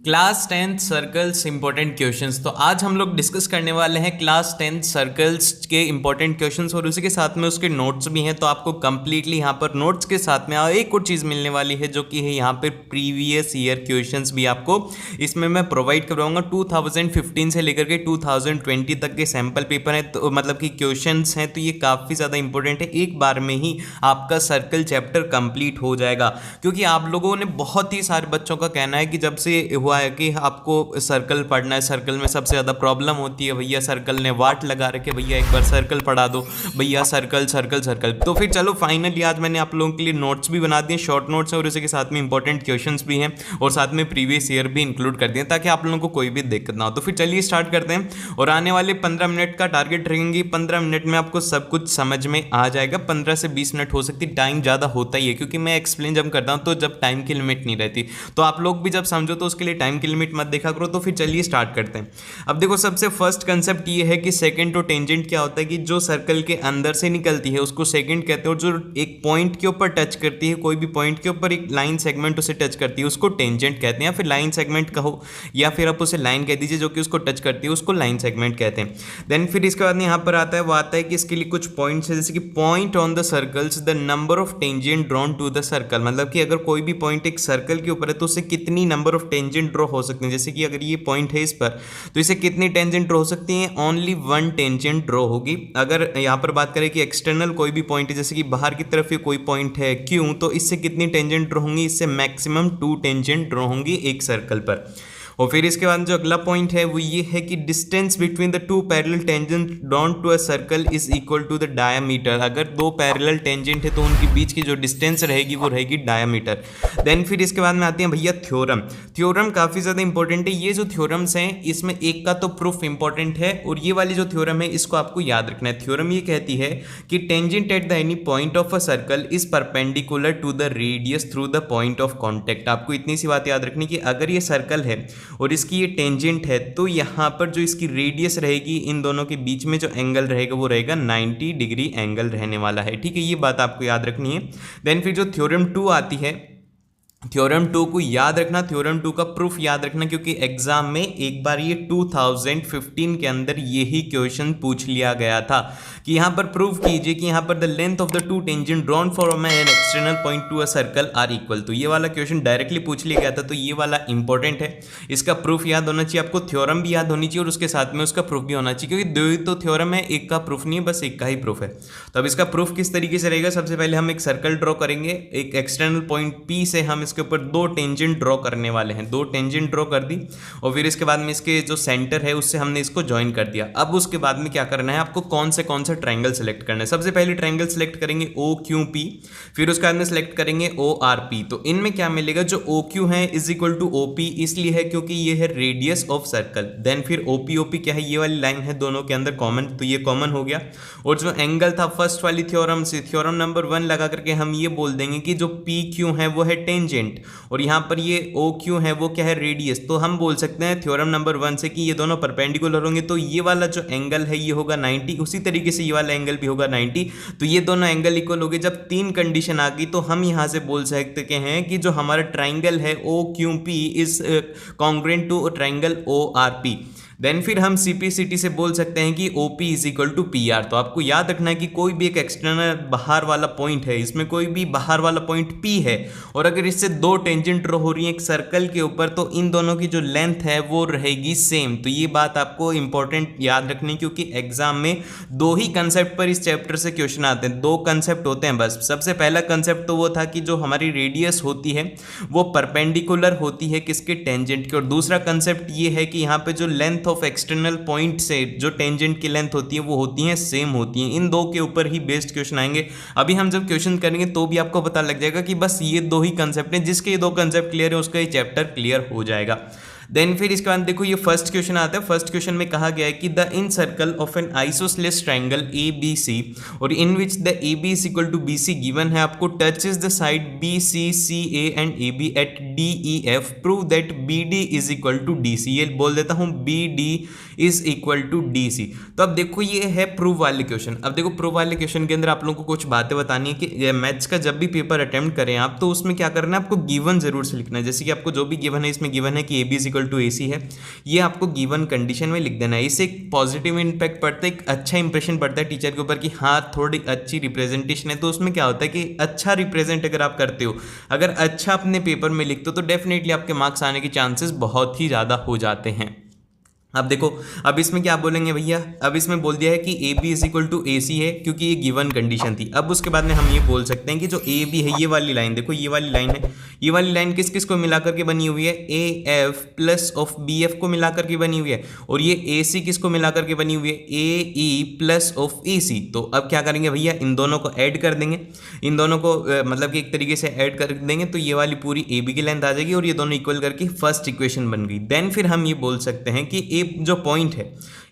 Class tenth circles important questions. तो आज हम लोग डिस्कस करने वाले हैं क्लास टेंथ सर्कल्स के इंपॉर्टेंट क्वेश्चंस और उसी के साथ में उसके नोट्स भी हैं। तो आपको कंप्लीटली यहाँ पर नोट्स के साथ में एक और चीज़ मिलने वाली है जो कि है यहाँ पर प्रीवियस ईयर क्वेश्चंस भी आपको इसमें मैं प्रोवाइड करवाऊंगा। 2015 से लेकर के 2020 तक के सैम्पल पेपर हैं, तो मतलब कि क्वेश्चंस हैं, तो ये काफ़ी ज़्यादा इंपॉर्टेंट है। एक बार में ही आपका सर्कल चैप्टर कंप्लीट हो जाएगा, क्योंकि आप लोगों ने बहुत ही सारे बच्चों का कहना है कि जब से हुआ है कि आपको सर्कल पढ़ना है, सर्कल में सबसे ज़्यादा प्रॉब्लम होती है, भैया सर्कल ने वाट लगा रखे, भैया एक बार सर्कल पढ़ा दो, भैया सर्कल सर्कल सर्कल। तो फिर चलो फाइनली आज मैंने आप लोगों के लिए नोट्स भी बना दिए, शॉर्ट नोट्स हैं और इसी के साथ में इंपॉर्टेंट क्वेश्चंस भी हैं और साथ में प्रीवियस ईयर भी इंक्लूड कर दिए ताकि आप लोगों को कोई भी दिक्कत ना हो। तो फिर चलिए स्टार्ट करते हैं और आने वाले 15 मिनट का टारगेट रहेंगे। 15 मिनट में आपको सब कुछ समझ में आ जाएगा। 15 से 20 मिनट हो सकती, टाइम ज़्यादा होता ही है क्योंकि मैं एक्सप्लेन जब करता हूँ तो जब टाइम की लिमिट नहीं रहती, तो आप लोग भी जब समझो तो उसके लिए टाइम की लिमिट मत देखा करो। तो फिर चलिए स्टार्ट करते हैं। अब देखो, सबसे फर्स्ट कंसेप्ट ये है कि सेकंड टू टेंजेंट क्या होता है कि जो सर्कल के अंदर से निकलती है उसको सेकंड कहते हैं, और जो एक पॉइंट के ऊपर टच करती है, कोई भी पॉइंट के ऊपर एक लाइन सेगमेंट उसे टच करती है उसको टेंजेंट कहते हैं, या फिर लाइन सेगमेंट कहो या फिर आप उसे लाइन कह दीजिए, जो कि उसको टच करती है उसको लाइन सेगमेंट कहते हैं। देन फिर इसके बाद यहाँ पर आता है, वो आता है कि इसके लिए कुछ पॉइंट्स है, जैसे कि point on the circles the number of tangent drawn to the circle, मतलब कि अगर कोई भी पॉइंट एक सर्कल के ऊपर है तो उससे कितनी नंबर ऑफ टेंजेंट ड्रॉ हो सकते हैं। जैसे कि अगर ये पॉइंट है इस पर, तो इसे कितनी टेंजेंट ड्रॉ हो सकती हैं, ओनली 1 टेंजेंट ड्रॉ होगी। अगर यहाँ पर बात करें कि एक्सटर्नल कोई भी पॉइंट है, जैसे कि बाहर की तरफ ये कोई पॉइंट है क्यों, तो इससे कितनी टेंजेंट ड्रॉ होंगी, इससे मैक्सिमम 2 टेंजेंट ड्रॉ होंगी एक सर्कल पर। और फिर इसके बाद जो अगला पॉइंट है वो ये है कि distance between the two parallel tangent drawn to a circle is equal to the diameter. अगर दो पैरेलल टेंजेंट है तो उनके बीच की जो डिस्टेंस रहेगी वो रहेगी डायामीटर। देन फिर इसके बाद में आते हैं भैया थ्योरम। थ्योरम काफ़ी ज़्यादा इंपॉर्टेंट है। ये जो थ्योरम्स हैं इसमें एक का तो प्रूफ इंपॉर्टेंट है, और ये वाली जो थ्योरम है इसको आपको याद रखना है। थ्योरम ये कहती है कि tangent at the any point of a circle is perpendicular to the radius through the point of contact. आपको इतनी सी बात याद रखनी कि अगर ये सर्कल है और इसकी ये टेंजेंट है, तो यहाँ पर जो इसकी रेडियस रहेगी, इन दोनों के बीच में जो एंगल रहेगा वो रहेगा 90 डिग्री एंगल रहने वाला है। ठीक है, ये बात आपको याद रखनी है। देन फिर जो थ्योरम 2 आती है, थ्योरम 2 को याद रखना, थ्योरम 2 का प्रूफ याद रखना, क्योंकि एग्जाम में एक बार ये 2015 के अंदर यही क्वेश्चन पूछ लिया गया था कि यहाँ पर प्रूफ कीजिए कि यहाँ पर the length of the two tangent drawn from an external point to a circle are equal. तो ये वाला क्वेश्चन डायरेक्टली पूछ लिया गया था, तो ये वाला इंपॉर्टेंट है। इसका प्रूफ याद होना चाहिए आपको, थ्योरम भी याद होनी चाहिए और उसके साथ में उसका प्रूफ भी होना चाहिए, क्योंकि दो ही तो थ्योरम है, एक का प्रूफ नहीं है, बस एक का ही प्रूफ है। तो अब इसका प्रूफ किस तरीके से रहेगा, सबसे पहले हम एक सर्कल ड्रॉ करेंगे, एक एक्सटर्नल पॉइंट पी से हम इसके ऊपर 2 टेंजेंट ड्रॉ करने वाले हैं। 2 टेंजेंट ड्रॉ कर दी और फिर इसके बाद में इसके जो सेंटर है उससे हमने इसको ज्वाइन कर दिया। अब उसके बाद में क्या करना है, आपको कौन सा ट्रायंगल सेलेक्ट करना है। सबसे पहले ट्रायंगल सेलेक्ट करेंगे ओ क्यू पी, फिर उसके बाद में सेलेक्ट करेंगे ओ आर पी। तो इनमें क्या मिलेगा, जो ओ क्यू है is equal to O P, इसलिए है क्योंकि ये है रेडियस ऑफ सर्कल। देन फिर ओ पी क्या है, ये वाली लाइन है दोनों के अंदर कॉमन, तो ये कॉमन हो गया। और जो एंगल था फर्स्ट वाली थ्योरम से, थ्योरम नंबर 1 लगा करके हम ये बोल देंगे कि जो पी क्यू है वो है टेंजेंट और यहाँ पर ये ओ क्यू है वो क्या है, रेडियस। तो हम बोल सकते हैं थ्योरम नंबर 1 से कि ये दोनों परपेंडिकुलर होंगे, तो ये वाला जो एंगल है ये होगा 90, उसी तरीके से ये वाला एंगल भी होगा 90। तो ये दोनों एंगल इक्वल हो गए। जब 3 कंडीशन आ गई तो हम यहाँ से बोल सकते हैं कि जो हमारा ट्राइंगल है O Q P is congruent to triangle O R P. Then फिर हम सीपीसीटी से बोल सकते हैं कि OP is equal to PR। तो आपको याद रखना है कि कोई भी एक एक्सटर्नल बाहर वाला पॉइंट है, इसमें कोई भी बाहर वाला पॉइंट P है और अगर इससे 2 टेंजेंट ड्रॉ हो रही है एक सर्कल के ऊपर, तो इन दोनों की जो लेंथ है वो रहेगी सेम। तो ये बात आपको इंपॉर्टेंट याद रखनी, क्योंकि एग्जाम में 2 ही कंसेप्ट पर इस चैप्टर से क्वेश्चन आते हैं। 2 कंसेप्ट होते हैं बस। सबसे पहला कंसेप्ट तो वो था कि जो हमारी रेडियस होती है वो परपेंडिकुलर होती है किसके, टेंजेंट के। और दूसरा कंसेप्ट ये है कि यहाँ पे जो लेंथ ऑफ एक्सटर्नल पॉइंट से जो टेंजेंट की लेंथ होती है वो होती है सेम होती है। इन 2 के ऊपर ही बेस्ड क्वेश्चन आएंगे। अभी हम जब क्वेश्चन करेंगे तो भी आपको पता लग जाएगा कि बस ये 2 ही कंसेप्ट हैं, जिसके ये 2 कंसेप्ट क्लियर है उसका ये चैप्टर क्लियर हो जाएगा। देन फिर इसके बाद देखो ये फर्स्ट क्वेश्चन आता है। फर्स्ट क्वेश्चन में कहा गया है कि the in circle of an isosceles triangle A B C और in which the A B is equal to B C given है आपको, touch is the side B C C A and A B at D E F, prove that B D is equal to D C. ये बोल देता हूँ B D is equal to D C. तो अब देखो ये है prove वाले क्वेश्चन। अब देखो प्रूव वाले क्वेश्चन के अंदर आप लोगों को कुछ बातें बतानी है कि मैथ्स का जब भी पेपर अटेम्प्ट करें आप, तो उसमें क्या करना है, आपको गिवन जरूर से लिखना है। जैसे कि आपको जो भी गिवन है, इसमें गिवन है कि A B is equal to A C है, ये आपको गिवन कंडीशन में लिख देना है। इससे एक पॉजिटिव इंपैक्ट पड़ता है, एक अच्छा इंप्रेशन पड़ता है टीचर के ऊपर कि हाँ थोड़ी अच्छी रिप्रेजेंटेशन है। तो उसमें क्या होता है कि अच्छा रिप्रेजेंट अगर आप करते हो, अगर अच्छा अपने पेपर में लिखते हो, तो डेफिनेटली आपके मार्क्स आने के चांसेस बहुत ही ज़्यादा हो जाते हैं। अब देखो, अब इसमें क्या बोलेंगे भैया, अब इसमें बोल दिया है कि A B is equal to A C है, क्योंकि ये गिवन कंडीशन थी। अब उसके बाद में हम ये बोल सकते हैं कि जो ए बी है, ये वाली लाइन देखो, ये वाली लाइन है, ये वाली लाइन किस किस को मिलाकर के बनी हुई है, A F plus of B F को मिलाकर के बनी हुई है, और ये ए सी किसको मिलाकर के बनी हुई है, ए ई प्लस ऑफ ई सी। तो अब क्या करेंगे भैया, इन दोनों को ऐड कर देंगे, इन दोनों को मतलब कि एक तरीके से ऐड कर देंगे, तो ये वाली पूरी ए बी की लेंथ आ जाएगी और ये दोनों इक्वल करके फर्स्ट इक्वेशन बन गई। देन फिर हम ये बोल सकते हैं कि जो पॉइंट है,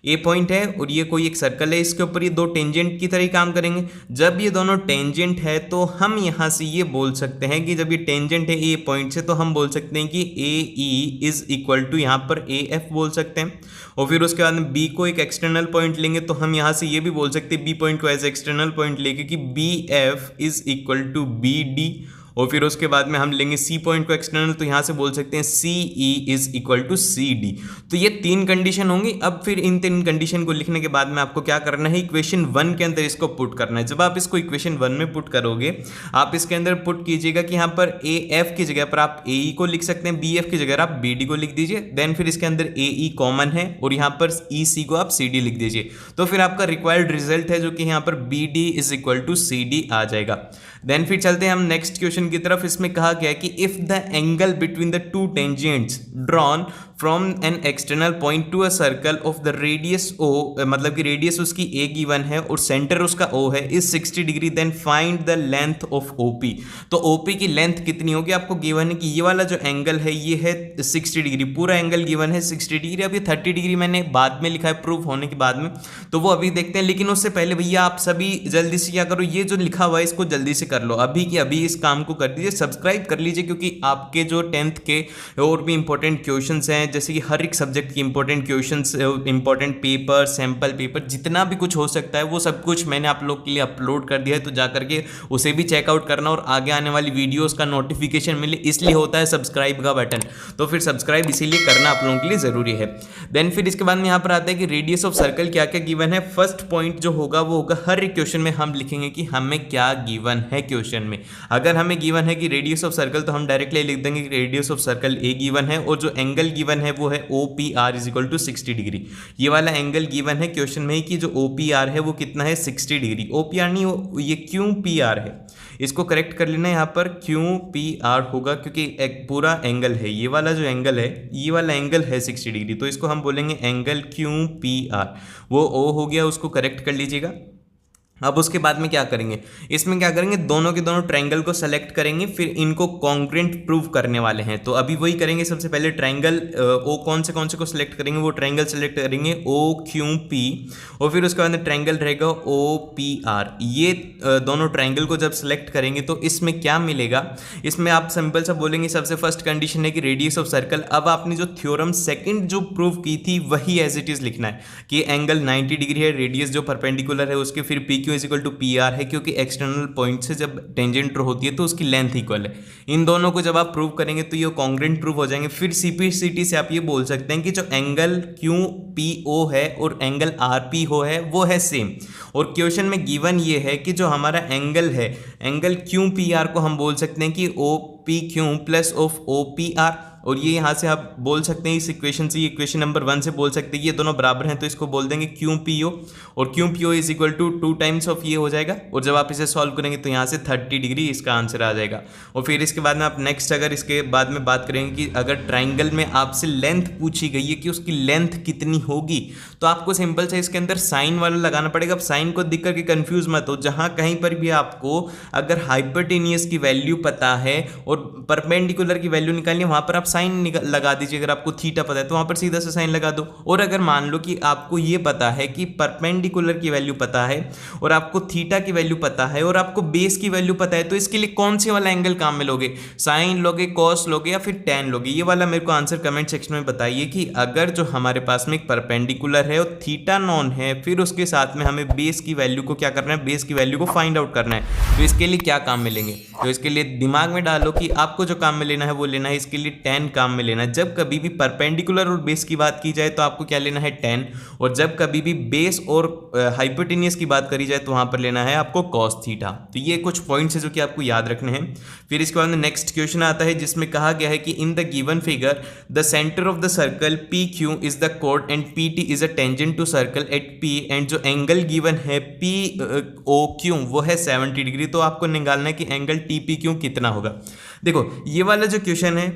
ए पॉइंट है और ये कोई एक सर्कल है, इसके ऊपर ये दो टेंजेंट की तरह काम करेंगे। जब ये दोनों टेंजेंट है तो हम यहाँ से ये बोल सकते हैं कि जब ये टेंजेंट है ए पॉइंट से, तो हम बोल सकते हैं कि ए ई इज इक्वल टू यहाँ पर ए एफ बोल सकते हैं। और फिर उसके बाद में बी को एक एक्सटर्नल पॉइंट लेंगे, तो हम यहाँ से ये भी बोल सकते हैं बी पॉइंट को एज एक्सटर्नल पॉइंट लेके कि B F is equal to B D. और फिर उसके बाद में हम लेंगे सी पॉइंट को एक्सटर्नल, तो यहाँ से बोल सकते हैं C E is equal to C D. तो ये तीन कंडीशन होंगी। अब फिर इन तीन कंडीशन को लिखने के बाद में आपको क्या करना है, इक्वेशन 1 के अंदर इसको पुट करना है। जब आप इसको इक्वेशन 1 में पुट करोगे, आप इसके अंदर पुट कीजिएगा कि यहाँ पर ए एफ की जगह पर आप ए ई को लिख सकते हैं, बी एफ की जगह आप बी डी को लिख दीजिए। देन फिर इसके अंदर ए ई कॉमन है और यहाँ पर ई सी को आप सी डी लिख दीजिए। तो फिर आपका रिक्वायर्ड रिजल्ट है जो कि यहाँ पर B D is equal to C D आ जाएगा। देन फिर चलते हैं हम नेक्स्ट क्वेश्चन की तरफ। इसमें कहा गया कि if the angle between the two tangents drawn from an external point to a circle of the radius O, मतलब कि रेडियस उसकी ए गिवन है और सेंटर उसका ओ है, is 60 degree, then find the length of OP. तो OP की length कितनी होगी, आपको गिवन है कि ये वाला जो एंगल है ये है 60 डिग्री, पूरा एंगल गिवन है 60 डिग्री। अभी 30 डिग्री मैंने बाद में लिखा है प्रूफ होने के बाद में, तो वो अभी देखते हैं। लेकिन उससे पहले भैया आप सभी जल्दी से क्या करो, ये जो लिखा हुआ है इसको जल्दी से कर लो, अभी की अभी इस काम को कर दीजिए, सब्सक्राइब कर लीजिए, क्योंकि आपके जो 10th के और भी इंपॉर्टेंट क्वेश्चंस हैं, जैसे कि हर एक सब्जेक्ट की important questions, important paper, sample paper, जितना भी कुछ हो सकता है वो सब कुछ मैंने आप लोग के लिए अपलोड कर दिया है। तो जाकर के उसे भी चेकआउट करना और आगे आने वाली वीडियोस का नोटिफिकेशन मिले, इसलिए होता है सब्सक्राइब का बटन। तो फिर सब्सक्राइब इसीलिए करना आप लोगों के लिए जरूरी है। देन फिर इसके बाद में यहाँ पर आता है कि रेडियस ऑफ सर्कल क्या क्या गिवन है। फर्स्ट पॉइंट जो होगा वो होगा, हर एक क्वेश्चन में हम लिखेंगे कि हमें क्या गिवन है क्वेश्चन में। अगर हमें गिवन है कि रेडियस ऑफ सर्कल, तो हम डायरेक्टली लिख देंगे कि radius of circle A given है और जो एंगल गिवन है वो है O P R is equal to 60 degree. ये वाला एंगल गिवन है क्वेश्चन में ही कि जो ओ पी आर है वो कितना है, 60 डिग्री। ओ पी आर नहीं, ये क्यों पी आर है, इसको करेक्ट कर लेना, यहाँ पर क्यों पी आर होगा, क्योंकि एक पूरा एंगल है, ये वाला जो एंगल है, ये वाला एंगल है 60 डिग्री, तो इसको हम बोलेंगे एंगल क्यों पी आर। वो ओ हो गया, उसको करेक्ट कर लीजिएगा। अब उसके बाद में क्या करेंगे, इसमें क्या करेंगे, दोनों के दोनों ट्रायंगल को सेलेक्ट करेंगे, फिर इनको कॉन्ग्रुएंट प्रूव करने वाले हैं। तो अभी वही करेंगे। सबसे पहले ट्रायंगल ओ कौन से को सिलेक्ट करेंगे, वो ट्रायंगल सेलेक्ट करेंगे ओ क्यू पी, और फिर उसके बाद में ट्रायंगल रहेगा ओ पी आर। ये दोनों ट्रायंगल को जब सेलेक्ट करेंगे तो इसमें क्या मिलेगा, इसमें आप सिंपल सा बोलेंगे, सबसे फर्स्ट कंडीशन है कि रेडियस ऑफ सर्कल। अब आपने जो थ्योरम सेकंड जो प्रूव की थी वही एज इट इज लिखना है कि एंगल 90 डिग्री है, रेडियस जो परपेंडिकुलर है उसके, फिर P is equal to P R है, क्योंकि एक्सटर्नल पॉइंट से जब टेंजेंट होती है तो उसकी लेंथ इक्वल है। इन दोनों को जब आप प्रूव करेंगे तो ये कॉन्ग्रुएंट प्रूव हो जाएंगे। फिर सीपीसीटी से आप ये बोल सकते हैं कि जो एंगल क्यू पी ओ है और एंगल आर पी ओ है वो है सेम। और क्वेश्चन में गिवन ये है कि जो हमारा एंगल है, एंगल क्यू पी आर को हम बोल सकते हैं कि O P Q plus of O P R. और ये यहाँ से आप बोल सकते हैं इस इक्वेशन से, ये इक्वेशन नंबर 1 से बोल सकते हैं ये दोनों बराबर हैं, तो इसको बोल देंगे क्यू पी ओ, और Q P O is equal to 2 times of ये हो जाएगा। और जब आप इसे सॉल्व करेंगे तो यहाँ से 30 डिग्री इसका आंसर आ जाएगा। और फिर इसके बाद में आप नेक्स्ट अगर इसके बाद में बात करेंगे कि अगर ट्राइंगल में आपसे लेंथ पूछी गई है कि उसकी लेंथ कितनी होगी, तो आपको सिंपल से इसके अंदर साइन वाला लगाना पड़ेगा। अब साइन को दिख करके कंफ्यूज मत हो, जहाँ कहीं पर भी आपको अगर हाइपोटेनियस की वैल्यू पता है और परपेंडिकुलर की वैल्यू निकालनी है, वहाँ पर आप साइन लगा दीजिए। अगर आपको थीटा पता है तो वहाँ पर सीधा सा साइन लगा दो। और अगर मान लो कि आपको ये पता है कि परपेंडिकुलर की वैल्यू पता है और आपको थीटा की वैल्यू पता है और आपको बेस की वैल्यू पता है, तो इसके लिए कौन से वाला एंगल काम में लोगे? साइन लोगे, कॉस लोगे या फिर टेन लोगे? ये वाला मेरे को आंसर कमेंट सेक्शन में बताइए कि अगर जो हमारे पास में एक परपेंडिकुलर है और थीटा नॉन है, फिर उसके साथ में हमें बेस की वैल्यू को क्या करना है, बेस की वैल्यू को फाइंड आउट करना है, तो इसके लिए क्या काम मिलेंगे? तो इसके लिए दिमाग में डालो कि आपको जो काम में लेना है वो लेना है, इसके लिए टेन काम में लेना है। जब कभी भी परपेंडिकुलर और बेस की बात की जाए तो आपको क्या लेना है, टेन। और जब कभी भी बेस और हाइपोटेनियस की बात करी जाए तो वहां पर लेना है आपको कॉस थीटा। तो ये कुछ पॉइंट्स है जो कि आपको याद रखने हैं। फिर इसके बाद में नेक्स्ट क्वेश्चन आता है जिसमें कहा गया है कि in the given figure the centre of the circle P Q is the code and P T is a tangent to circle at P, and जो एंगल गिवन है पी ओ क्यू वो है 70 डिग्री। तो आपको निकालना है कि angle T P Q कितना होगा। देखो ये वाला जो क्वेश्चन है,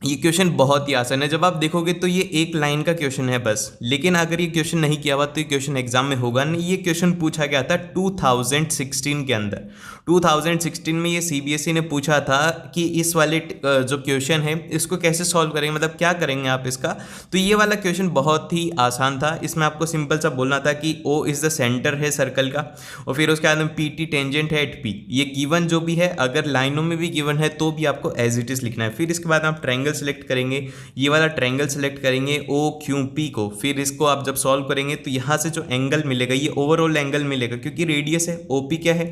ये क्वेश्चन बहुत ही आसान है। जब आप देखोगे तो ये एक लाइन का क्वेश्चन है बस, लेकिन अगर ये क्वेश्चन नहीं किया हुआ तो ये क्वेश्चन एग्जाम में होगा नहीं। ये क्वेश्चन पूछा गया था 2016 के अंदर। 2016 में ये सीबीएसई ने पूछा था कि इस वाले जो क्वेश्चन है इसको कैसे सॉल्व करेंगे, मतलब क्या करेंगे आप इसका। तो ये वाला क्वेश्चन बहुत ही आसान था। इसमें आपको सिंपल सा बोलना था कि ओ इज द सेंटर है सर्कल का, और फिर उसके बाद में पी टी टेंजेंट है एट पी। ये गिवन जो भी है, अगर लाइनों में भी गिवन है तो भी आपको एज इट इज लिखना है। फिर इसके बाद आप ट्रायंगल सेलेक्ट करेंगे, ये वाला ट्रायंगल सेलेक्ट करेंगे ओ क्यू पी को। फिर इसको आप जब सॉल्व करेंगे तो यहाँ से जो एंगल मिलेगा ये ओवरऑल एंगल मिलेगा, क्योंकि रेडियस है। ओपी क्या है?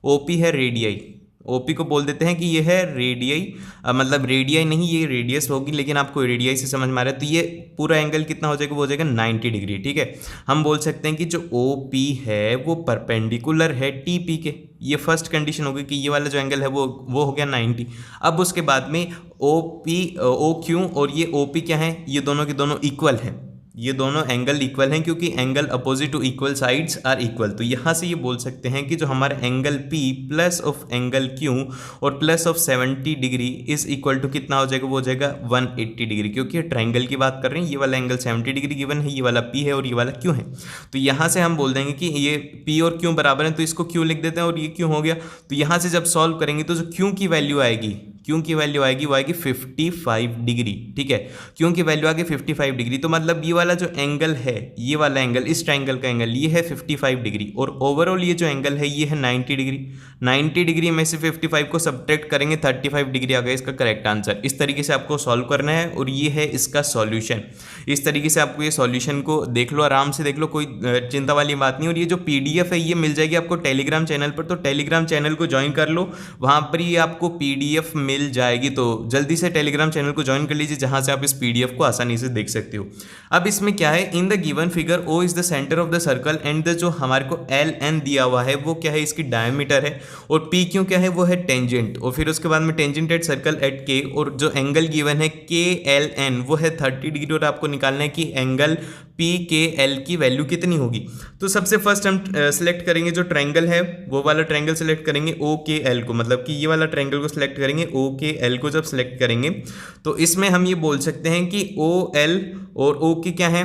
ओपी है रेडियाई। ओपी को बोल देते हैं कि ये है रेडियाई, मतलब रेडियाई नहीं, ये रेडियस होगी, लेकिन आपको रेडियाई से समझ में आ रहा है। तो ये पूरा एंगल कितना हो जाएगा? वो हो जाएगा 90 डिग्री। ठीक है, हम बोल सकते हैं कि जो ओ पी है वो परपेंडिकुलर है टी पी के। ये फर्स्ट कंडीशन होगी कि ये वाला जो एंगल है वो हो गया 90। अब उसके बाद में ओ पी ओ क्यू और ये ओ पी क्या है? ये दोनों के दोनों इक्वल हैं। ये दोनों एंगल इक्वल हैं क्योंकि angle opposite to equal sides are equal. तो यहाँ से ये बोल सकते हैं कि जो हमारा angle P plus of angle Q और plus of 70 degree is equal to कितना हो जाएगा? वो हो जाएगा 180 डिग्री, क्योंकि ट्रायंगल की बात कर रहे हैं। ये वाला एंगल 70 डिग्री गिवन है, ये वाला P है और ये वाला Q है। तो यहाँ से हम बोल देंगे कि ये P और Q बराबर है, तो इसको Q लिख देते हैं और ये Q हो गया। तो यहाँ से जब सॉल्व करेंगे तो जो Q की वैल्यू आएगी, क्यों की वैल्यू आएगी वो आएगी 55 डिग्री। ठीक है, क्यों की वैल्यू आएगी 55 डिग्री। तो मतलब ये वाला जो एंगल है, ये वाला एंगल, इस ट्रायंगल का एंगल ये है 55 डिग्री, और ओवरऑल ये जो एंगल है ये है 90 डिग्री। 90 डिग्री में से 55 को सब्ट्रैक्ट करेंगे, 35 डिग्री आ गया इसका करेक्ट आंसर। इस तरीके से आपको सॉल्व करना है और ये है इसका सॉल्यूशन। इस तरीके से आपको ये सॉल्यूशन को देख लो, आराम से देख लो, कोई चिंता वाली बात नहीं। और ये जो PDF है ये मिल जाएगी आपको टेलीग्राम चैनल पर, तो टेलीग्राम चैनल को ज्वाइन कर लो, वहाँ पर ये आपको PDF मिल जाएगी। तो जल्दी से टेलीग्राम चैनल को ज्वाइन कर लीजिए, जहां से आप इस PDF को आसानी से देख सकते हो। अब इसमें क्या है, इन the given figure O is the centre of the circle and the जो हमारे को LN दिया हुआ है वो क्या है, इसकी डायमीटर है, और P क्यों क्या है, वो है टेंजेंट, और फिर उसके बाद में tangent at circle eight K, और जो एंगल गिवन है KLN वो है 30 डिग्री, और आपको निकालना है कि एंगल PKL की वैल्यू कितनी होगी। तो सबसे फर्स्ट हम सिलेक्ट करेंगे जो ट्रायंगल है, वो वाला ट्रायंगल सेलेक्ट करेंगे OKL को, मतलब कि ये वाला ट्रायंगल को सिलेक्ट करेंगे। OKL को जब सिलेक्ट करेंगे तो इसमें हम ये बोल सकते हैं कि OL और OK क्या है,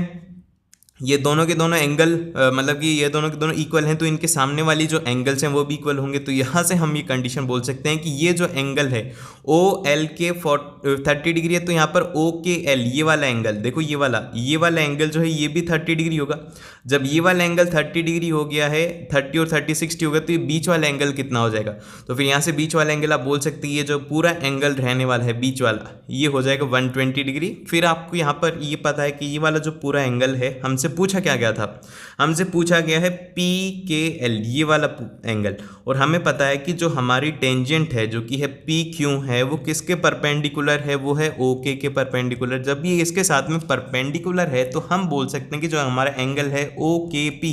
ये दोनों के दोनों एंगल, मतलब कि ये दोनों के दोनों इक्वल हैं, तो इनके सामने वाली जो एंगल्स हैं वो भी इक्वल होंगे। तो यहाँ से हम ये कंडीशन बोल सकते हैं कि ये जो एंगल है OL के 30 डिग्री है, तो यहाँ पर OKL ये वाला एंगल देखो, ये वाला एंगल जो है ये भी 30 डिग्री होगा। जब ये वाला एंगल 30 डिग्री हो गया है, 30 और 30 60 होगा, तो ये बीच वाला एंगल कितना हो जाएगा? तो फिर यहाँ से बीच वाला एंगल आप बोल सकते हैं ये जो पूरा एंगल रहने वाला है बीच वाला, ये हो जाएगा 120 डिग्री। फिर आपको यहाँ पर ये पता है कि ये वाला जो पूरा एंगल है, हमसे पूछा क्या गया था, हमसे पूछा गया है PKL ये वाला एंगल, और हमें पता है कि जो हमारी टेंजेंट है जो कि है PQ है वो किसके परपेंडिकुलर है, वो है OK के परपेंडिकुलर। जब ये इसके साथ में परपेंडिकुलर है तो हम बोल सकते हैं कि जो हमारा एंगल है OKP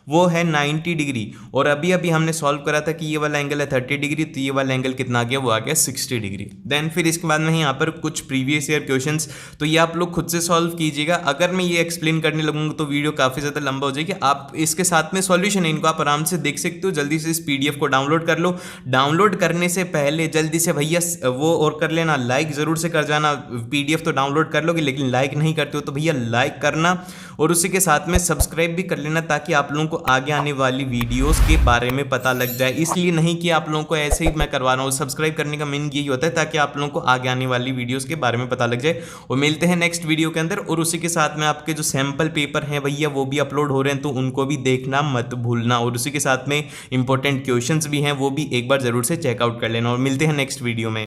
वो है 90 डिग्री, और अभी अभी हमने सॉल्व करा था कि ये वाला एंगल है 30 डिग्री, तो ये वाला एंगल कितना आ गया, वो आ गया 60 डिग्री। देन फिर इसके बाद में यहाँ पर कुछ प्रीवियस ईयर क्वेश्चंस, तो ये आप लोग खुद से सॉल्व कीजिएगा। अगर मैं ये एक्सप्लेन करने लगूंगा तो वीडियो काफ़ी ज़्यादा लंबा हो जाएगी। आप इसके साथ में सॉल्यूशन है, इनको आप आराम से देख सकते हो। जल्दी से इस पीडीएफ को डाउनलोड कर लो। डाउनलोड करने से पहले जल्दी से भैया वो और कर लेना, लाइक ज़रूर से कर जाना। पीडीएफ तो डाउनलोड कर लोगे लेकिन लाइक नहीं करते हो तो भैया लाइक करना, और उसी के साथ में सब्सक्राइब भी कर लेना, ताकि आप लोगों को आगे आने वाली वीडियोस के बारे में पता लग जाए। इसलिए नहीं कि आप लोगों को ऐसे ही मैं करवा रहा हूँ, सब्सक्राइब करने का मेन यही होता है ताकि आप लोगों को आगे आने वाली वीडियोस के बारे में पता लग जाए। और मिलते हैं नेक्स्ट वीडियो के अंदर। और उसी के साथ में आपके जो सैम्पल पेपर हैं भैया वो भी अपलोड हो रहे हैं, तो उनको भी देखना मत भूलना। और उसी के साथ में इंपॉर्टेंट क्वेश्चंस भी हैं, वो भी एक बार जरूर से चेकआउट कर लेना। और मिलते हैं नेक्स्ट वीडियो में।